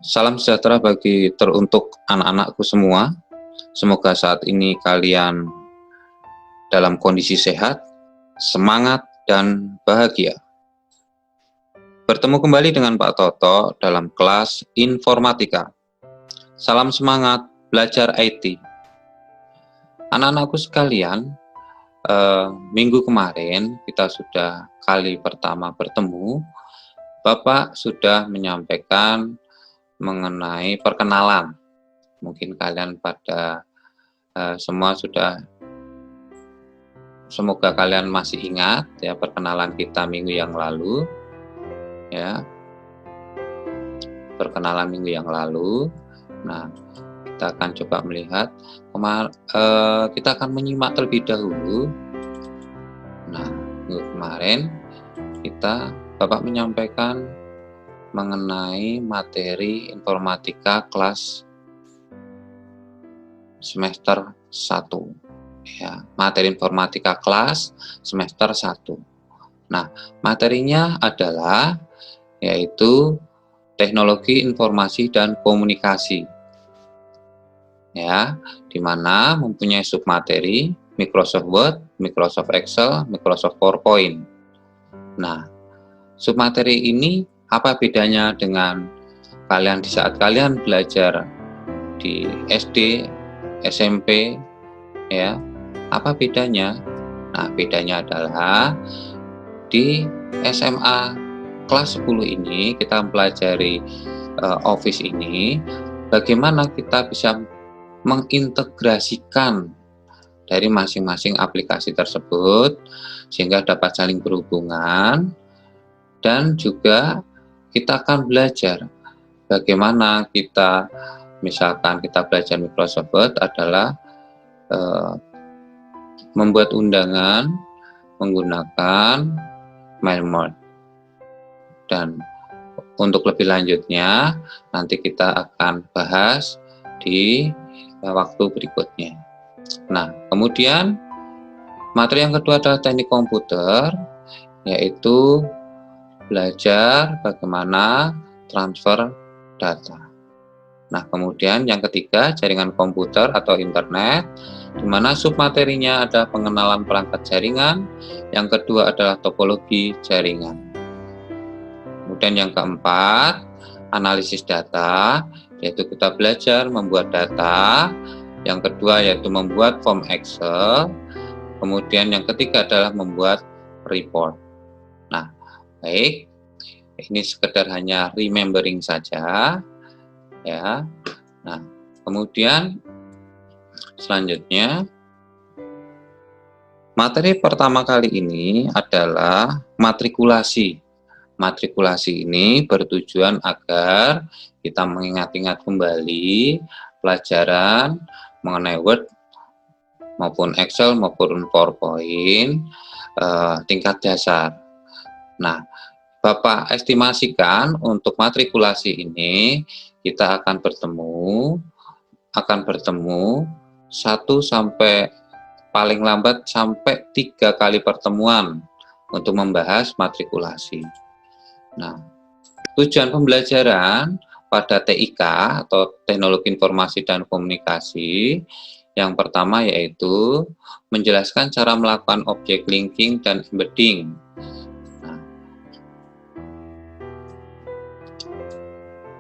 Salam sejahtera teruntuk anak-anakku semua. Semoga saat ini kalian dalam kondisi sehat, semangat, dan bahagia. Bertemu kembali dengan Pak Toto dalam kelas informatika. Salam semangat belajar IT. Anak-anakku sekalian, minggu kemarin kita sudah kali pertama bertemu. Bapak sudah menyampaikan mengenai perkenalan. Mungkin kalian pada semua sudah, semoga kalian masih ingat ya perkenalan kita minggu yang lalu ya, perkenalan minggu yang lalu. Nah, kita akan coba melihat kita akan menyimak terlebih dahulu. Nah, minggu kemarin Bapak menyampaikan mengenai materi informatika kelas semester 1 ya, materi informatika kelas semester 1. Nah, materinya adalah yaitu teknologi informasi dan komunikasi ya, di mana mempunyai submateri Microsoft Word, Microsoft Excel, Microsoft PowerPoint. Nah, submateri ini apa bedanya dengan kalian di saat kalian belajar di SD, SMP ya? Apa bedanya? Nah, bedanya adalah di SMA kelas 10 ini kita mempelajari Office ini, bagaimana kita bisa mengintegrasikan dari masing-masing aplikasi tersebut sehingga dapat saling berhubungan, dan juga kita akan belajar bagaimana kita, misalkan kita belajar Microsoft Word adalah membuat undangan menggunakan mail merge. Dan untuk lebih lanjutnya nanti kita akan bahas di waktu berikutnya. Nah, kemudian materi yang kedua adalah teknik komputer, yaitu belajar bagaimana transfer data. Nah, kemudian yang ketiga jaringan komputer atau internet, di mana submaterinya ada pengenalan perangkat jaringan, yang kedua adalah topologi jaringan. Kemudian yang keempat, analisis data, yaitu kita belajar membuat data, yang kedua yaitu membuat form Excel, kemudian yang ketiga adalah membuat report. Nah, baik, ini sekedar hanya remembering saja ya. Nah, kemudian selanjutnya materi pertama kali ini adalah matrikulasi. Matrikulasi ini bertujuan agar kita mengingat-ingat kembali pelajaran mengenai Word maupun Excel maupun PowerPoint tingkat dasar. Nah, Bapak estimasikan untuk matrikulasi ini kita akan bertemu 1 sampai paling lambat sampai 3 kali pertemuan untuk membahas matrikulasi. Nah, tujuan pembelajaran pada TIK atau Teknologi Informasi dan Komunikasi yang pertama yaitu menjelaskan cara melakukan object linking dan embedding.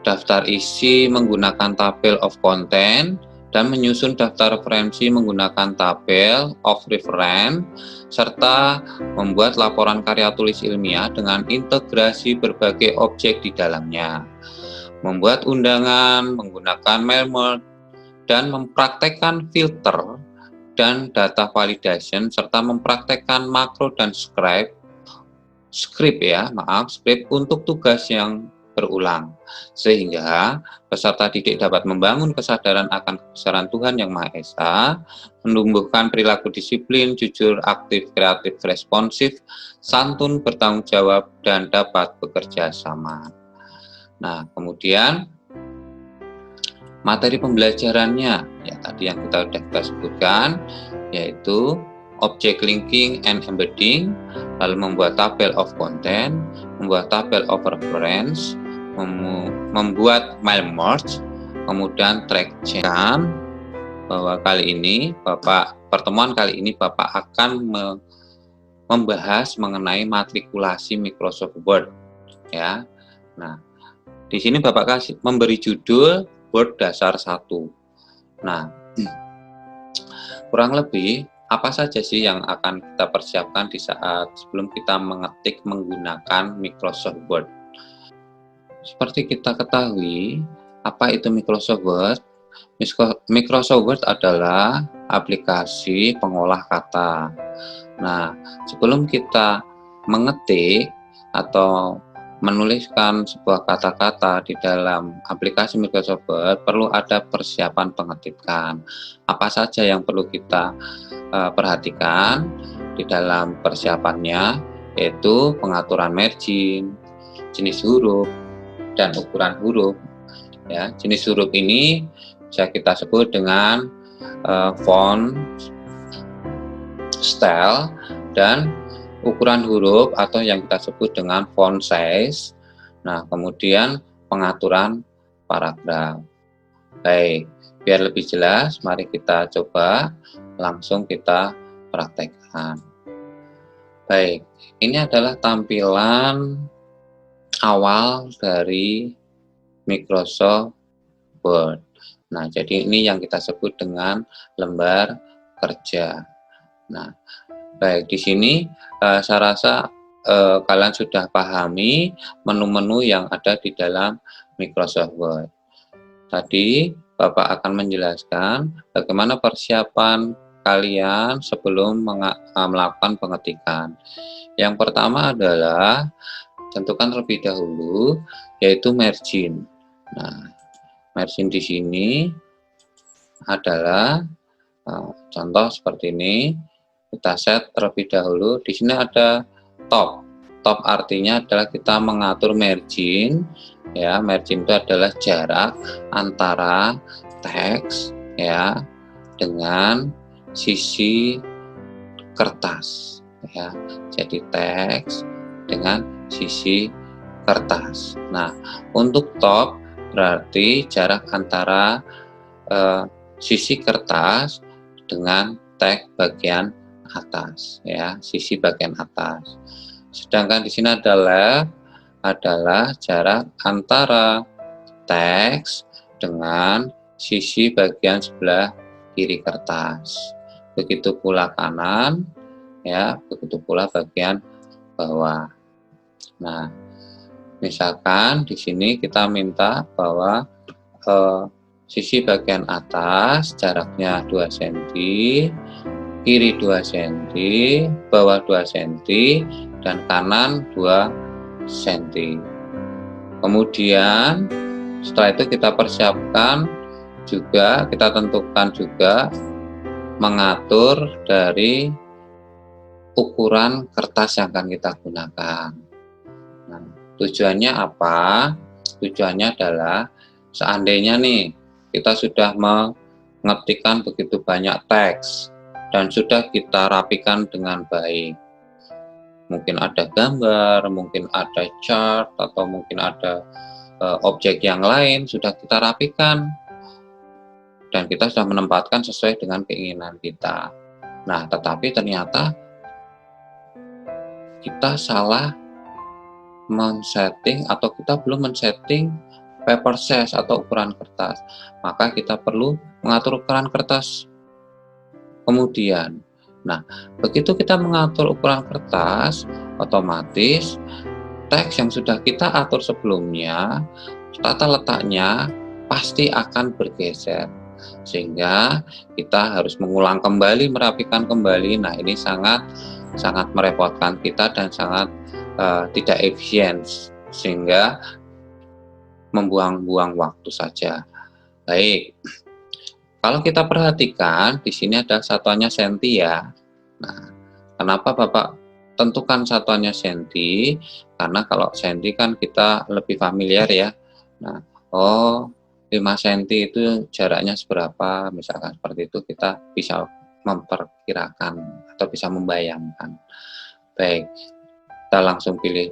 Daftar isi menggunakan tabel of content dan menyusun daftar referensi menggunakan tabel of reference, serta membuat laporan karya tulis ilmiah dengan integrasi berbagai objek di dalamnya, membuat undangan menggunakan mail merge, dan mempraktekkan filter dan data validation, serta mempraktekkan makro dan script untuk tugas yang berulang, sehingga peserta didik dapat membangun kesadaran akan kebesaran Tuhan Yang Maha Esa, menumbuhkan perilaku disiplin, jujur, aktif, kreatif, responsif, santun, bertanggung jawab, dan dapat bekerja sama. Nah, kemudian materi pembelajarannya, ya tadi yang kita sebutkan, yaitu object linking and embedding, lalu membuat tabel of content, membuat tabel of reference, membuat mile merge, kemudian track change, bahwa pertemuan kali ini Bapak akan membahas mengenai matrikulasi Microsoft Word, ya. Nah, di sini Bapak memberi judul Word dasar 1. Nah, kurang lebih apa saja sih yang akan kita persiapkan di saat sebelum kita mengetik menggunakan Microsoft Word? Seperti kita ketahui, apa itu Microsoft Word? Microsoft Word adalah aplikasi pengolah kata. Nah, sebelum kita mengetik atau menuliskan sebuah kata-kata di dalam aplikasi Microsoft Word, perlu ada persiapan pengetikan. Apa saja yang perlu kita perhatikan di dalam persiapannya, yaitu pengaturan margin, jenis huruf, dan ukuran huruf. Ya, jenis huruf ini bisa kita sebut dengan font, style, dan ukuran huruf atau yang kita sebut dengan font size. Nah, kemudian pengaturan paragraf. Baik, biar lebih jelas, mari kita coba langsung kita praktekkan. Baik, ini adalah tampilan awal dari Microsoft Word. Nah, jadi ini yang kita sebut dengan lembar kerja. Nah, baik, di sini saya rasa kalian sudah pahami menu-menu yang ada di dalam Microsoft Word. Tadi Bapak akan menjelaskan bagaimana persiapan kalian sebelum melakukan pengetikan. Yang pertama adalah tentukan terlebih dahulu yaitu margin. Nah, margin di sini adalah contoh seperti ini. Kita set terlebih dahulu. Di sini ada top. Top artinya adalah kita mengatur margin. Ya, margin itu adalah jarak antara teks ya dengan sisi kertas. Ya, jadi teks dengan sisi kertas. Nah, untuk top berarti jarak antara sisi kertas dengan teks bagian atas, ya, sisi bagian atas. Sedangkan di sini ada left adalah jarak antara teks dengan sisi bagian sebelah kiri kertas. Begitu pula kanan, ya, begitu pula bagian bawah. Nah, misalkan di sini kita minta bahwa sisi bagian atas jaraknya 2 cm, kiri 2 cm, bawah 2 cm, dan kanan 2 cm. Kemudian setelah itu kita persiapkan juga, kita tentukan juga mengatur dari ukuran kertas yang akan kita gunakan. Nah, tujuannya apa? Tujuannya adalah seandainya nih kita sudah mengetikkan begitu banyak teks dan sudah kita rapikan dengan baik. Mungkin ada gambar, mungkin ada chart, atau mungkin ada objek yang lain sudah kita rapikan dan kita sudah menempatkan sesuai dengan keinginan kita. Nah, tetapi ternyata kita salah men-setting atau kita belum men-setting paper size atau ukuran kertas. Maka kita perlu mengatur ukuran kertas kemudian. Nah, begitu kita mengatur ukuran kertas, otomatis teks yang sudah kita atur sebelumnya, tata letaknya pasti akan bergeser. Sehingga kita harus mengulang kembali, merapikan kembali. Nah, ini sangat merepotkan kita dan sangat tidak efisien, sehingga membuang-buang waktu saja. Baik, kalau kita perhatikan di sini ada satuannya senti ya. Nah, kenapa Bapak tentukan satuannya senti? Karena kalau senti kan kita lebih familiar ya. Nah, 5 cm itu jaraknya seberapa, misalkan seperti itu, kita bisa memperkirakan atau bisa membayangkan. Baik, kita langsung pilih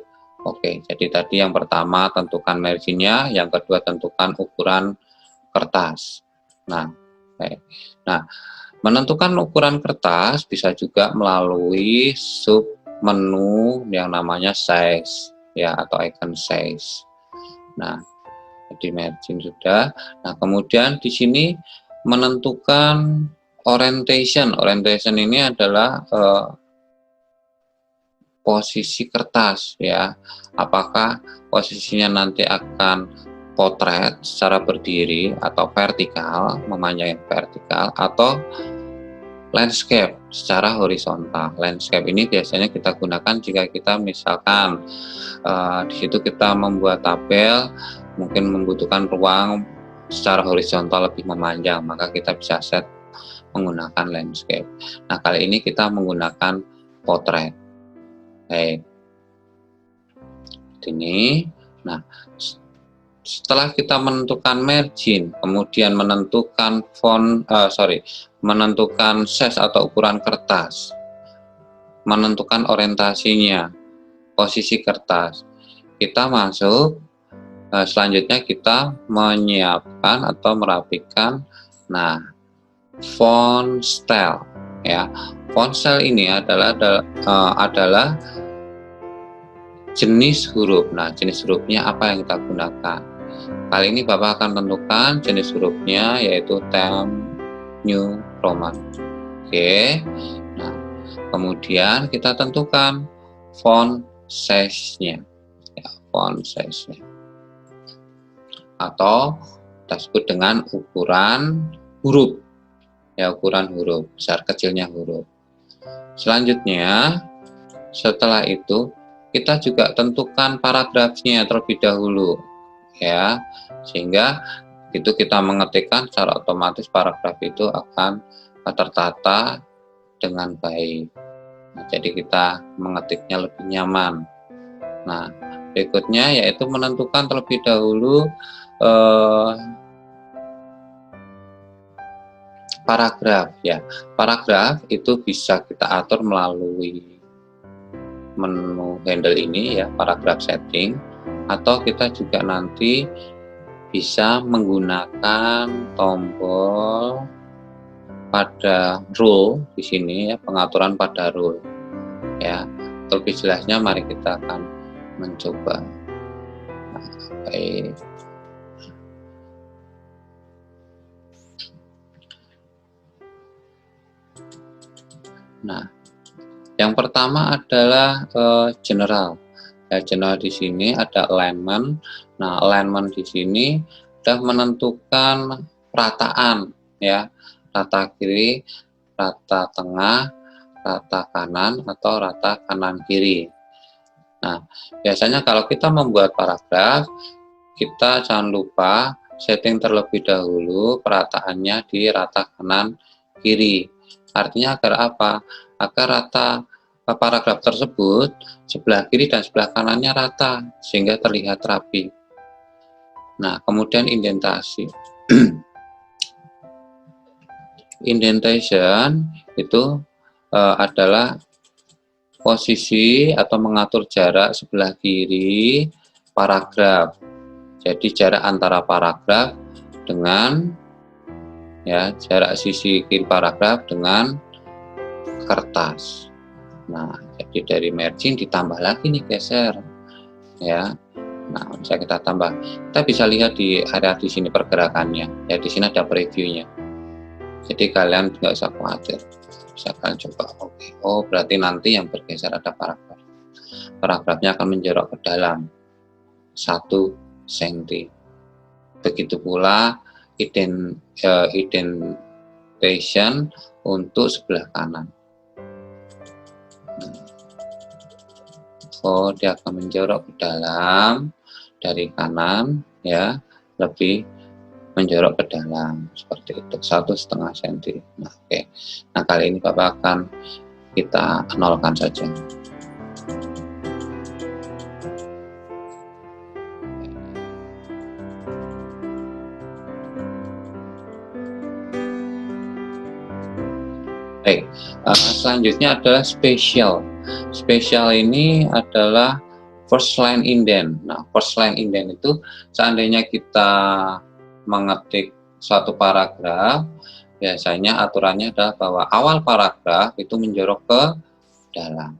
Oke, jadi tadi yang pertama tentukan marginnya, yang kedua tentukan ukuran kertas. Nah, baik. Nah, menentukan ukuran kertas bisa juga melalui sub menu yang namanya size ya, atau icon size. Nah, jadi margin sudah. Nah, kemudian di sini menentukan orientation. Orientation ini adalah posisi kertas ya. Apakah posisinya nanti akan potret secara berdiri atau vertikal, memanjang vertikal, atau landscape secara horizontal. Landscape ini biasanya kita gunakan jika kita misalkan di situ kita membuat tabel, mungkin membutuhkan ruang secara horizontal lebih memanjang, maka kita bisa set menggunakan landscape. Nah, kali ini kita menggunakan potret. Baik. Ini. Nah, setelah kita menentukan margin, kemudian menentukan menentukan size atau ukuran kertas, menentukan orientasinya, posisi kertas, kita masuk. Selanjutnya kita menyiapkan atau merapikan, nah, font style ya. Font style ini adalah jenis huruf. Nah, jenis hurufnya apa yang kita gunakan? Kali ini Bapak akan tentukan jenis hurufnya, yaitu Times New Roman. Oke. Nah, kemudian kita tentukan font size-nya. Ya, font size-nya. Atau kita sebut dengan ukuran huruf. Ya, ukuran huruf, besar kecilnya huruf. Selanjutnya, setelah itu kita juga tentukan paragrafnya terlebih dahulu ya, sehingga itu kita mengetikkan secara otomatis paragraf itu akan tertata dengan baik. Nah, jadi kita mengetiknya lebih nyaman. Nah, berikutnya yaitu menentukan terlebih dahulu paragraf ya. Paragraf itu bisa kita atur melalui menu handle ini ya, paragraf setting, atau kita juga nanti bisa menggunakan tombol pada rule di sini ya, pengaturan pada rule ya. Lebih jelasnya mari kita akan mencoba. Nah, baik. Nah, yang pertama adalah general. Ya, general di sini ada alignment. Nah, alignment di sini sudah menentukan perataan ya, rata kiri, rata tengah, rata kanan, atau rata kanan kiri. Nah, biasanya kalau kita membuat paragraf, kita jangan lupa setting terlebih dahulu perataannya di rata kanan kiri. Artinya agar apa? Agar rata paragraf tersebut sebelah kiri dan sebelah kanannya rata sehingga terlihat rapi. Nah, kemudian indentasi. Indentation itu adalah posisi atau mengatur jarak sebelah kiri paragraf. Jadi jarak antara paragraf dengan ya, jarak sisi kiri paragraf dengan kertas. Nah, jadi dari margin ditambah lagi nih, geser ya. Nah, bisa kita tambah. Kita bisa lihat di area di sini pergerakannya. Ya, di sini ada previewnya. Jadi kalian nggak usah khawatir. Bisa kalian coba. Oke. Oh, berarti nanti yang bergeser ada paragraf. Paragrafnya akan menjorok ke dalam 1 cm. Begitu pula indentation untuk sebelah kanan. Oh, dia akan menjorok ke dalam dari kanan ya, lebih menjorok ke dalam seperti itu, 1,5 cm. Nah, oke. Nah, kali ini Bapak akan kita nolkan saja. Baik, selanjutnya adalah spesial. Spesial ini adalah first line indent. Nah, first line indent itu seandainya kita mengetik suatu paragraf, biasanya aturannya adalah bahwa awal paragraf itu menjorok ke dalam.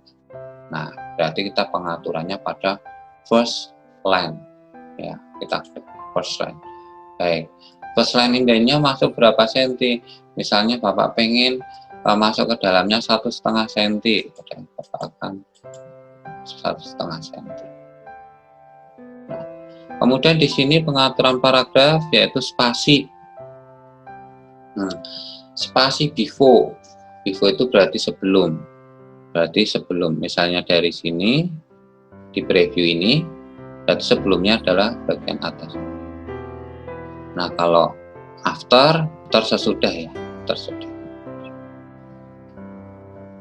Nah, berarti kita pengaturannya pada first line. Ya, kita klik first line. Baik, first line indentnya masuk berapa senti? Misalnya Bapak pengen masuk ke dalamnya 1,5 senti, Bapak akan 1,5 senti. Nah, kemudian di sini pengaturan paragraf yaitu spasi. Nah, spasi before itu berarti sebelum. Berarti sebelum, misalnya dari sini di preview ini, berarti sebelumnya adalah bagian atas. Nah, kalau after sesudah ya, tersudah.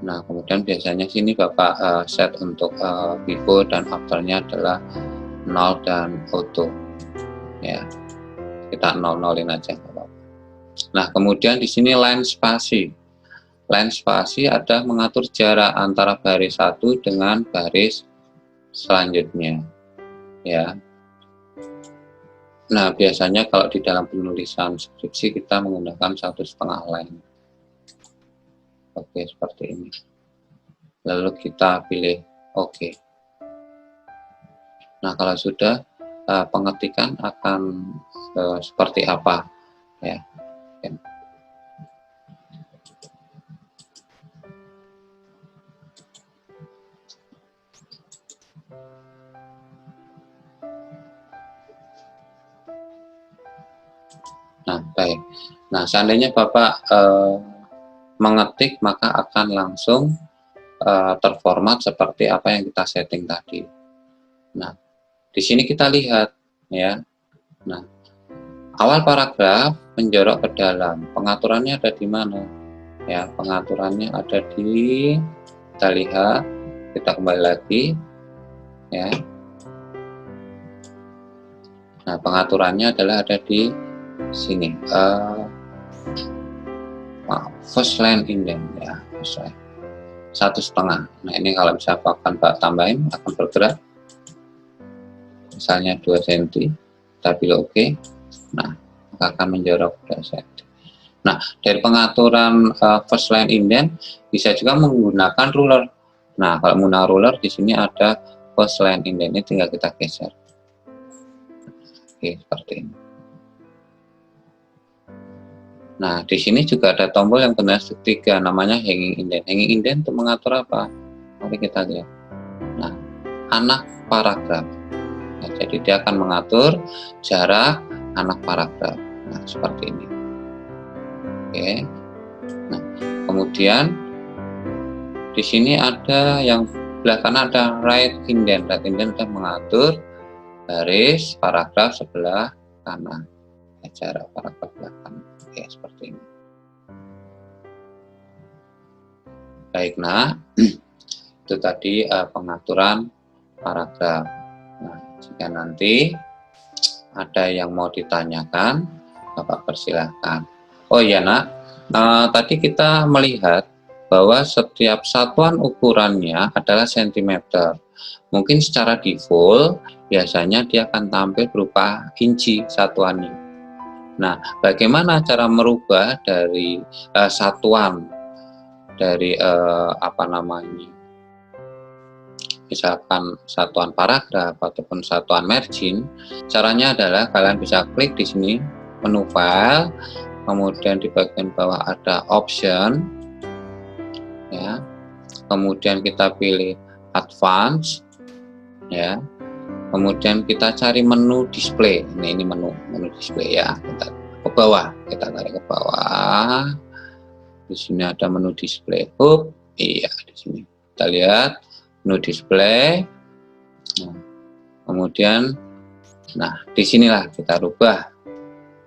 Nah, kemudian biasanya sini Bapak set untuk before dan afternya adalah 0 dan auto. Ya, kita 0-0in aja. Nah, kemudian di sini line spasi. Line spasi ada mengatur jarak antara baris satu dengan baris selanjutnya. Ya. Nah, biasanya kalau di dalam penulisan skripsi kita menggunakan 1,5 line. Oke, seperti ini. Lalu kita pilih oke. Nah, kalau sudah pengetikan akan seperti apa ya. Nah, baik. Nah, seandainya Bapak mengetik, maka akan langsung terformat seperti apa yang kita setting tadi. Nah, di sini kita lihat ya. Nah, awal paragraf menjorok ke dalam. Pengaturannya ada di mana? Ya, pengaturannya ada di, kita lihat, kita kembali lagi ya. Nah, pengaturannya adalah ada di sini. First line indent ya, first line 1,5. Nah, ini kalau misalkan Pak tambahin akan bergerak misalnya 2 cm, kita pilih oke. Nah, akan menjorok 2 cm. Nah, dari pengaturan first line indent bisa juga menggunakan ruler. Nah, kalau menggunakan ruler di sini ada first line indent, ini tinggal kita geser. Oke, seperti ini. Nah, di sini juga ada tombol yang generasi ketiga, namanya hanging indent. Hanging indent untuk mengatur apa? Mari kita lihat. Nah, anak paragraf. Nah, jadi dia akan mengatur jarak anak paragraf. Nah, seperti ini. Oke. Nah, kemudian di sini ada yang belah kanan ada right indent. Right indent sudah mengatur baris paragraf sebelah kanan. Jarak paragraf sebelah kanan. Oke, seperti ini. Baik, nah, itu tadi pengaturan paragraf. Nah, jika nanti ada yang mau ditanyakan, Bapak persilahkan. Oh iya, Nak, tadi kita melihat bahwa setiap satuan ukurannya adalah sentimeter. Mungkin secara default, biasanya dia akan tampil berupa inci satuannya. Nah, bagaimana cara merubah dari satuan dari misalkan satuan paragraf ataupun satuan margin? Caranya adalah kalian bisa klik di sini menu file, kemudian di bagian bawah ada option, ya. Kemudian kita pilih advance, ya. Kemudian kita cari menu display. Ini menu display ya. Kita ke bawah, kita tarik ke bawah. Di sini ada menu display. Iya, di sini. Kita lihat menu display. Nah, kemudian, disinilah kita rubah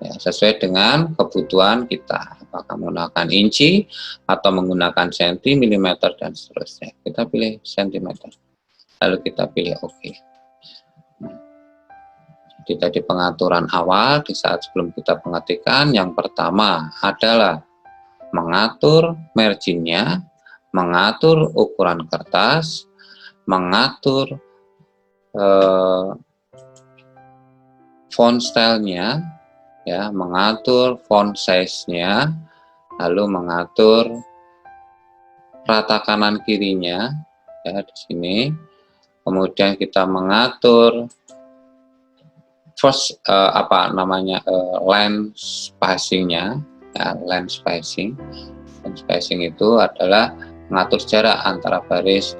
ya, sesuai dengan kebutuhan kita. Apakah menggunakan inci atau menggunakan senti, milimeter dan seterusnya. Kita pilih sentimeter. Lalu kita pilih OK. Jadi tadi pengaturan awal di saat sebelum kita pengetikan, yang pertama adalah mengatur marginnya, mengatur ukuran kertas, mengatur font stylenya, ya, mengatur font size-nya, lalu mengatur rata kanan kirinya, ya, di sini. Kemudian kita mengatur line spacing-nya, ya, line spacing. Line spacing itu adalah mengatur jarak antara baris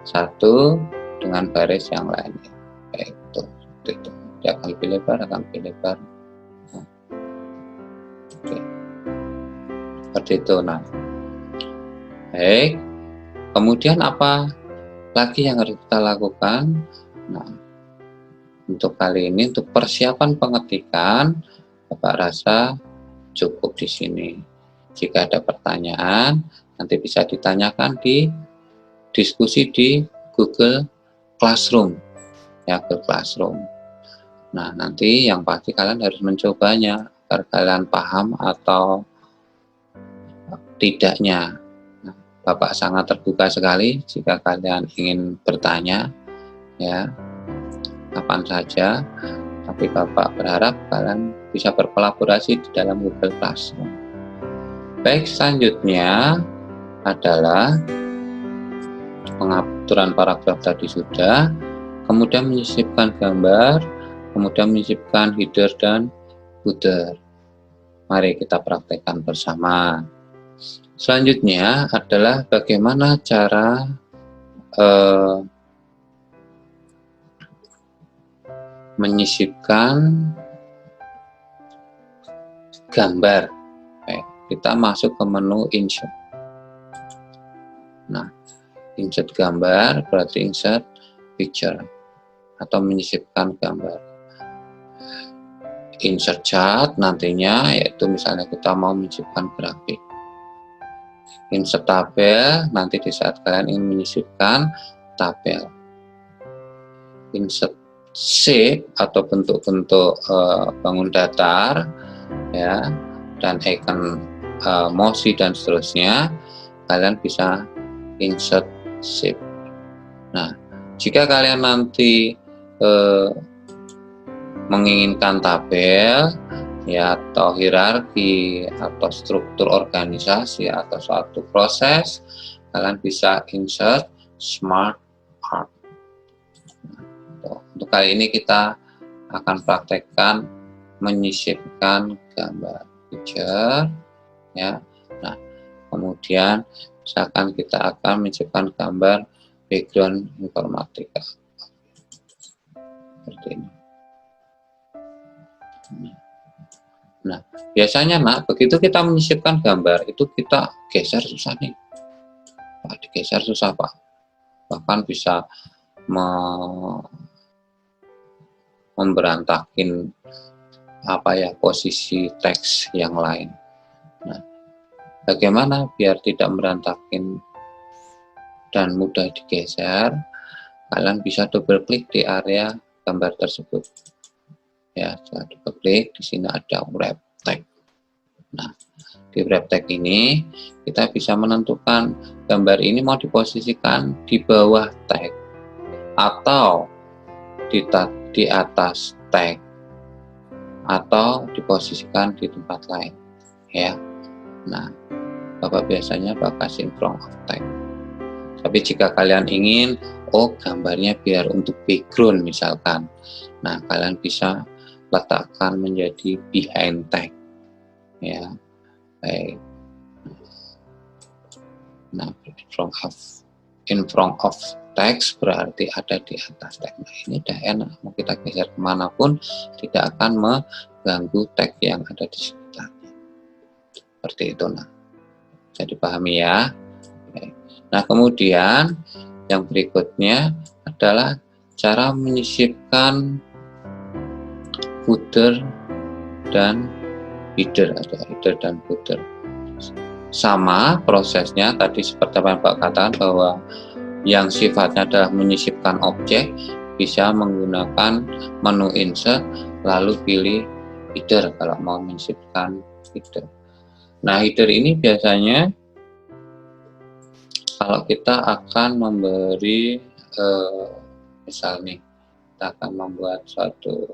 satu dengan baris yang lainnya. Kayak itu. Dia akan lebih lebar, Nah, oke. Seperti itu. Nah, baik. Kemudian apa lagi yang harus kita lakukan? Nah, untuk kali ini, untuk persiapan pengetikan, Bapak rasa cukup di sini. Jika ada pertanyaan, nanti bisa ditanyakan di diskusi di Google Classroom, ya, Google Classroom. Nah, nanti yang pasti kalian harus mencobanya agar kalian paham atau tidaknya. Nah, Bapak sangat terbuka sekali jika kalian ingin bertanya, ya, kapan saja. Tapi Bapak berharap kalian bisa berkolaborasi di dalam Google Classroom. Baik, selanjutnya adalah pengaturan paragraf tadi sudah, kemudian menyisipkan gambar, kemudian menyisipkan header dan footer. Mari kita praktekkan bersama. Selanjutnya adalah bagaimana cara menyisipkan gambar. Kita masuk ke menu insert. Nah, insert gambar berarti insert picture atau menyisipkan gambar. Insert chart nantinya yaitu misalnya kita mau menyisipkan grafik. Insert tabel nanti di saat kalian ingin menyisipkan tabel. Insert shape atau bentuk-bentuk bangun datar, ya, dan icon mouse dan seterusnya, kalian bisa insert shape. Nah, jika kalian nanti menginginkan tabel, ya, atau hierarki atau struktur organisasi atau suatu proses, kalian bisa insert smart art. Untuk kali ini kita akan praktekkan menyisipkan gambar picture, ya. Nah, kemudian misalkan kita akan menyisipkan gambar background informatika seperti ini. Nah, biasanya begitu kita menyisipkan gambar itu kita geser susah nih, Pak, digeser susah, Pak, bahkan bisa memberantakin posisi teks yang lain. Nah, bagaimana biar tidak merantakin dan mudah digeser? Kalian bisa double klik di area gambar tersebut. Ya, setelah double klik di sini ada wrap tag. Nah, di wrap tag ini kita bisa menentukan gambar ini mau diposisikan di bawah tag atau di atas tag atau diposisikan di tempat lain, ya. Nah, Bapak biasanya kasih in front of tag. Tapi jika kalian ingin gambarnya biar untuk background misalkan, nah, kalian bisa letakkan menjadi behind tag, ya. Baik. Nah, in front of text berarti ada di atas tag. Nah, ini udah enak, mau kita geser kemanapun tidak akan mengganggu tag yang ada di sekitarnya. Seperti itu. Nah, bisa dipahami ya. Oke. Nah, kemudian yang berikutnya adalah cara menyisipkan footer dan header, ada header dan footer. Sama prosesnya tadi seperti apa yang Pak katakan, bahwa yang sifatnya adalah menyisipkan objek bisa menggunakan menu insert lalu pilih header kalau mau menyisipkan header. Nah, header ini biasanya kalau kita akan memberi misal nih kita akan membuat suatu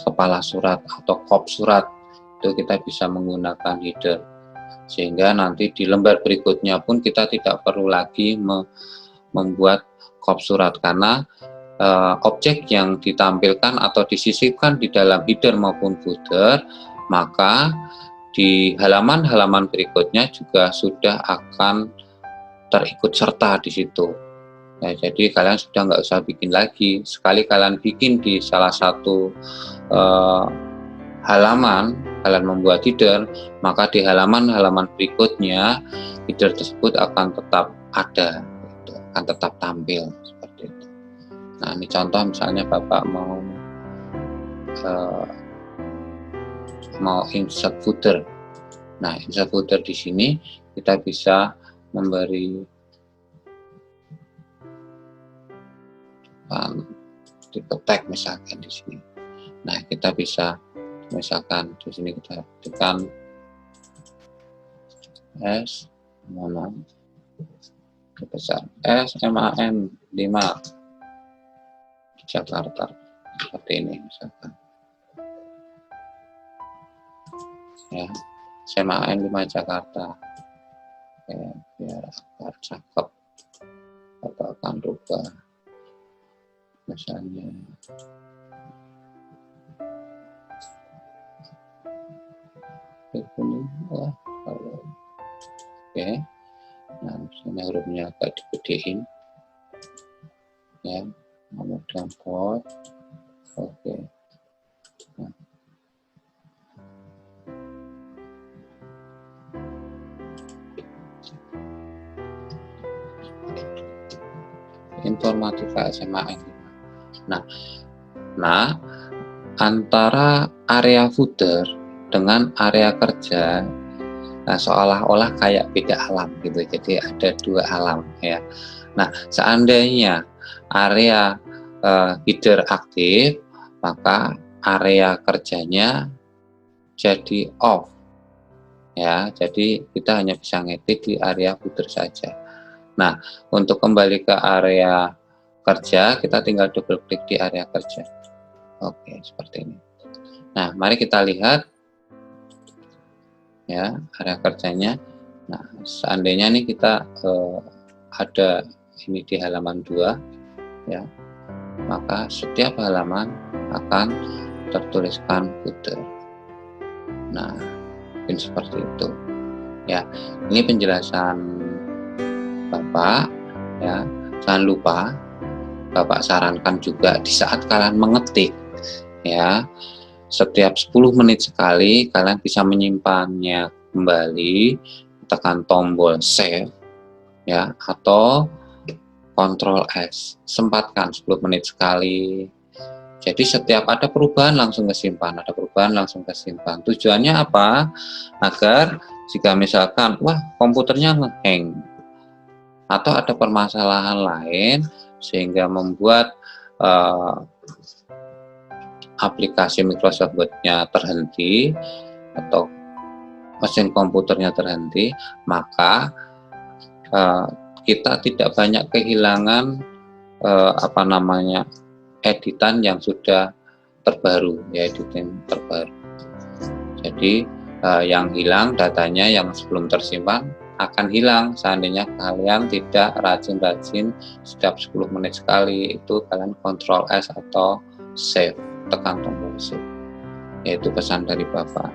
kepala surat atau kop surat, itu kita bisa menggunakan header, sehingga nanti di lembar berikutnya pun kita tidak perlu lagi membuat kop surat, karena objek yang ditampilkan atau disisipkan di dalam header maupun footer, maka di halaman-halaman berikutnya juga sudah akan terikut serta di situ. Ya, jadi kalian sudah nggak usah bikin lagi. Sekali kalian bikin di salah satu halaman, kalian membuat header, maka di halaman-halaman berikutnya header tersebut akan tetap ada, gitu, akan tetap tampil seperti itu. Nah, ini contoh misalnya Bapak mau insert footer. Nah, insert footer di sini kita bisa memberi tipe tag misalkan di sini. Nah, kita bisa misalkan di sini kita tekan S besar SMAN 5 Jakarta, seperti ini misalkan ya, SMAN 5 Jakarta. Oke, biar agar cakep, Bapak akan rubah misalnya kuning, kalau oke. Nah, misalnya hurufnya agak digedein ya, nomor dan port. Oke. Nah. Informatika SMAN. Nah, antara area footer dengan area kerja, nah, seolah-olah kayak beda alam gitu. Jadi ada dua alam ya. Nah, seandainya area header aktif, maka area kerjanya jadi off ya. Jadi kita hanya bisa ngedit di area footer saja. Nah, untuk kembali ke area kerja, kita tinggal double klik di area kerja. Oke, seperti ini. Nah, mari kita lihat ya area kerjanya. Nah, seandainya nih kita ada ini di halaman 2 ya, maka setiap halaman akan tertuliskan footer. Nah, mungkin seperti itu ya. Ini penjelasan Bapak ya. Jangan lupa Bapak sarankan juga di saat kalian mengetik ya, setiap 10 menit sekali kalian bisa menyimpannya kembali, tekan tombol save ya, atau Ctrl S, sempatkan 10 menit sekali. Jadi setiap ada perubahan langsung kesimpan, ada perubahan langsung kesimpan. Tujuannya apa? Agar jika misalkan wah komputernya nge-hang atau ada permasalahan lain sehingga membuat aplikasi Microsoft Word-nya terhenti atau mesin komputernya terhenti, maka kita tidak banyak kehilangan editan yang sudah terbaru ya, editan terbaru. Jadi yang hilang datanya yang sebelum tersimpan akan hilang seandainya kalian tidak rajin-rajin setiap 10 menit sekali itu kalian Ctrl S atau save, tekan tombol save. Yaitu pesan dari Bapak.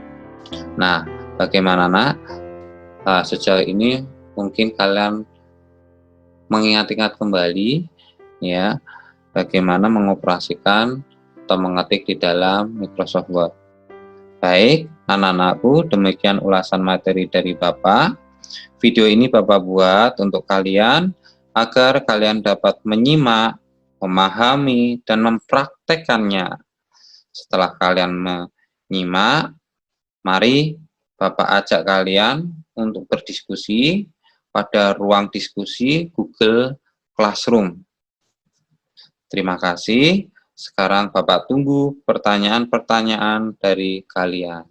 Nah, bagaimana nak? Sejauh ini mungkin kalian mengingat-ingat kembali ya bagaimana mengoperasikan atau mengetik di dalam Microsoft Word. Baik, anak-anakku, demikian ulasan materi dari Bapak. Video ini Bapak buat untuk kalian agar kalian dapat menyimak, memahami, dan mempraktekannya. Setelah kalian menyimak, mari Bapak ajak kalian untuk berdiskusi pada ruang diskusi Google Classroom. Terima kasih. Sekarang Bapak tunggu pertanyaan-pertanyaan dari kalian.